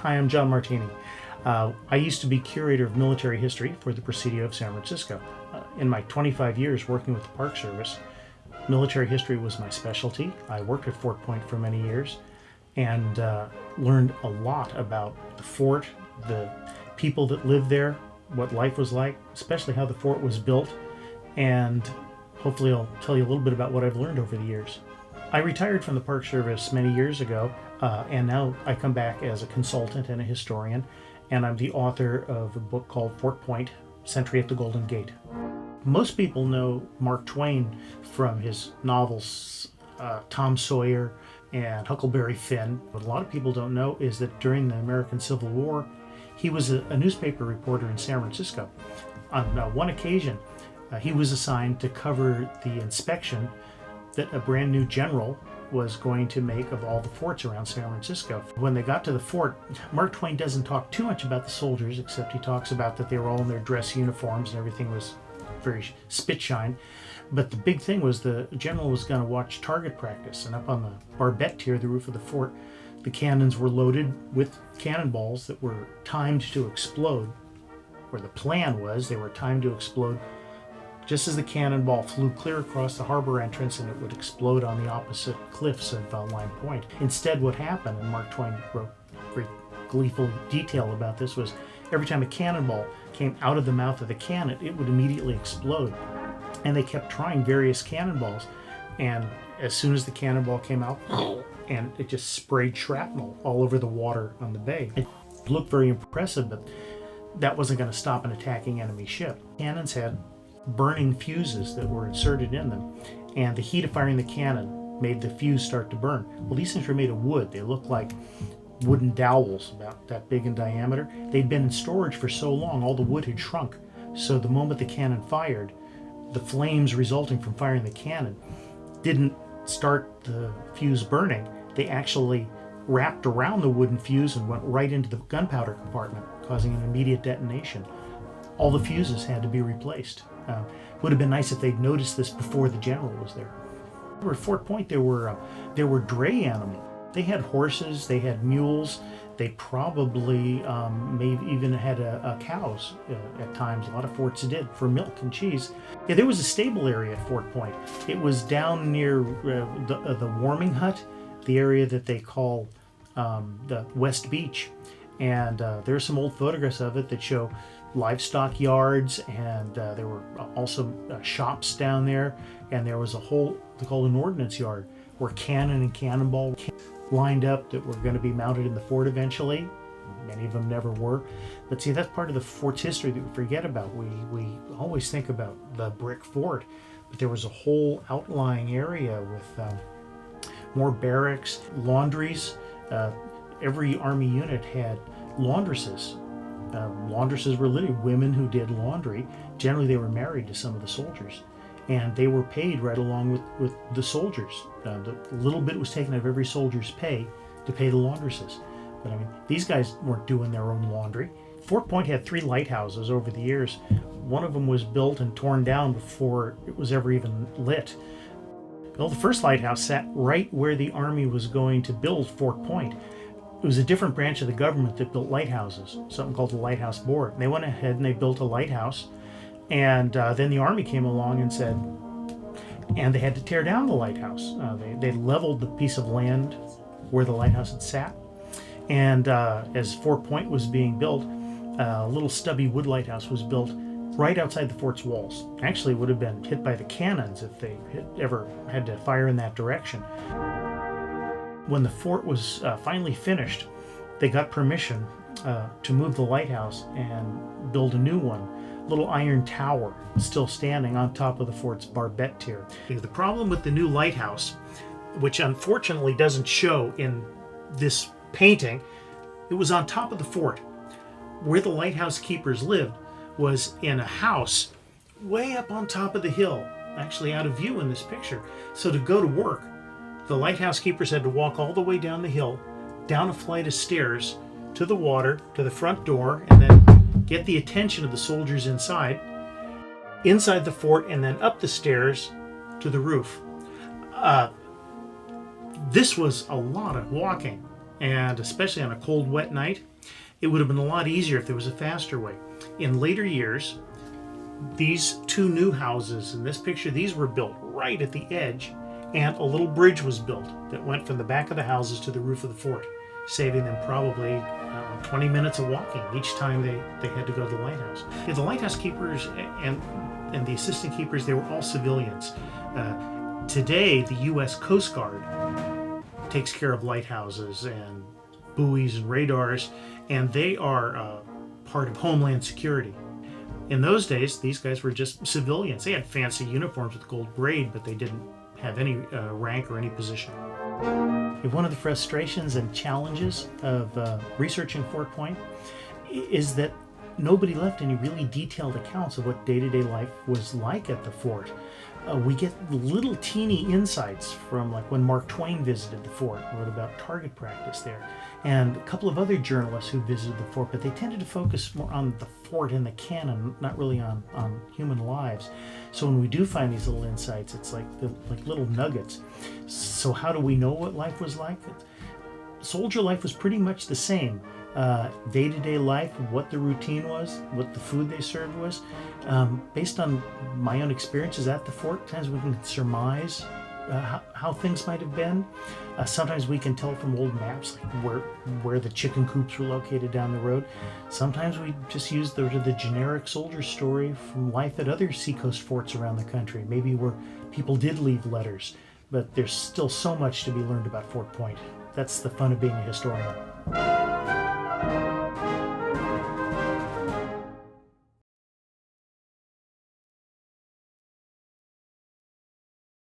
Hi, I'm John Martini. I used to be curator of military history for the Presidio of San Francisco. In my 25 years working with the Park Service, military history was my specialty. I worked at Fort Point for many years and learned a lot about the fort, the people that lived there, what life was like, especially how the fort was built, and hopefully I'll tell you a little bit about what I've learned over the years. I retired from the Park Service many years ago, and now I come back as a consultant and a historian, and I'm the author of a book called Fort Point, Sentry at the Golden Gate. Most people know Mark Twain from his novels Tom Sawyer and Huckleberry Finn. What a lot of people don't know is that during the American Civil War, he was a newspaper reporter in San Francisco. On one occasion, he was assigned to cover the inspection that a brand new general was going to make of all the forts around San Francisco. When they got to the fort, Mark Twain doesn't talk too much about the soldiers, except he talks about that they were all in their dress uniforms and everything was very spit shine. But the big thing was the general was going to watch target practice, and up on the barbette tier, the roof of the fort, the cannons were loaded with cannonballs that were timed to explode, or the plan was they were timed to explode just as the cannonball flew clear across the harbor entrance, and it would explode on the opposite cliffs of Lime Point. Instead, what happened, and Mark Twain wrote great gleeful detail about this, was every time a cannonball came out of the mouth of the cannon, it would immediately explode. And they kept trying various cannonballs, and as soon as the cannonball came out, and it just sprayed shrapnel all over the water on the bay. It looked very impressive, but that wasn't going to stop an attacking enemy ship. Cannons had burning fuses that were inserted in them, and the heat of firing the cannon made the fuse start to burn. Well, these things were made of wood. They looked like wooden dowels about that big in diameter. They'd been in storage for so long, all the wood had shrunk. So the moment the cannon fired, the flames resulting from firing the cannon didn't start the fuse burning. They actually wrapped around the wooden fuse and went right into the gunpowder compartment, causing an immediate detonation. All the fuses had to be replaced. Would have been nice if they'd noticed this before the general was there. At Fort Point, there were dray animals. They had horses, they had mules, they probably may even had cows at times. A lot of forts did, for milk and cheese. Yeah, there was a stable area at Fort Point. It was down near the warming hut, the area that they call the West Beach. And there are some old photographs of it that show livestock yards, and there were also shops down there, and there was a whole, they call an ordnance yard, where cannon and cannonball lined up that were going to be mounted in the fort eventually. Many of them never were. But see, that's part of the fort's history that we forget about. We always think about the brick fort, but there was a whole outlying area with more barracks, laundries. Every Army unit had laundresses. Laundresses were literally women who did laundry. Generally, they were married to some of the soldiers, and they were paid right along with the soldiers. The little bit was taken out of every soldier's pay to pay the laundresses. But I mean, these guys weren't doing their own laundry. Fort Point had 3 lighthouses over the years. One of them was built and torn down before it was ever even lit. Well, the first lighthouse sat right where the Army was going to build Fort Point. It was a different branch of the government that built lighthouses, something called the Lighthouse Board. And they went ahead and they built a lighthouse, and then the Army came along and said, and they had to tear down the lighthouse. They leveled the piece of land where the lighthouse had sat, and as Fort Point was being built, a little stubby wood lighthouse was built right outside the fort's walls. Actually, it would have been hit by the cannons if they had ever had to fire in that direction. When the fort was finally finished, they got permission to move the lighthouse and build a new one, a little iron tower still standing on top of the fort's barbette tier. The problem with the new lighthouse, which unfortunately doesn't show in this painting, it was on top of the fort. Where the lighthouse keepers lived was in a house way up on top of the hill, actually out of view in this picture. So to go to work, the lighthouse keepers had to walk all the way down the hill, down a flight of stairs, to the water, to the front door, and then get the attention of the soldiers inside the fort, and then up the stairs to the roof. This was a lot of walking, and especially on a cold, wet night, It would have been a lot easier if there was a faster way. In later years, these two new houses in this picture, these were built right at the edge, and a little bridge was built that went from the back of the houses to the roof of the fort, saving them probably 20 minutes of walking each time they had to go to the lighthouse. Yeah, the lighthouse keepers and the assistant keepers, they were all civilians. Today, the U.S. Coast Guard takes care of lighthouses and buoys and radars, and they are part of Homeland Security. In those days, these guys were just civilians. They had fancy uniforms with gold braid, but they didn't have any rank or any position. One of the frustrations and challenges of researching Fort Point is that nobody left any really detailed accounts of what day-to-day life was like at the fort. We get little teeny insights from like when Mark Twain visited the fort, wrote about target practice there, and a couple of other journalists who visited the fort, but they tended to focus more on the fort and the cannon, not really on human lives. So when we do find these little insights, it's like little nuggets. So how do we know what life was like? Soldier life was pretty much the same. Day-to-day life, what the routine was, what the food they served was. Based on my own experiences at the fort, sometimes we can surmise how things might have been. Sometimes we can tell from old maps like where the chicken coops were located down the road. Sometimes we just use the generic soldier story from life at other seacoast forts around the country, maybe where people did leave letters, but there's still so much to be learned about Fort Point. That's the fun of being a historian.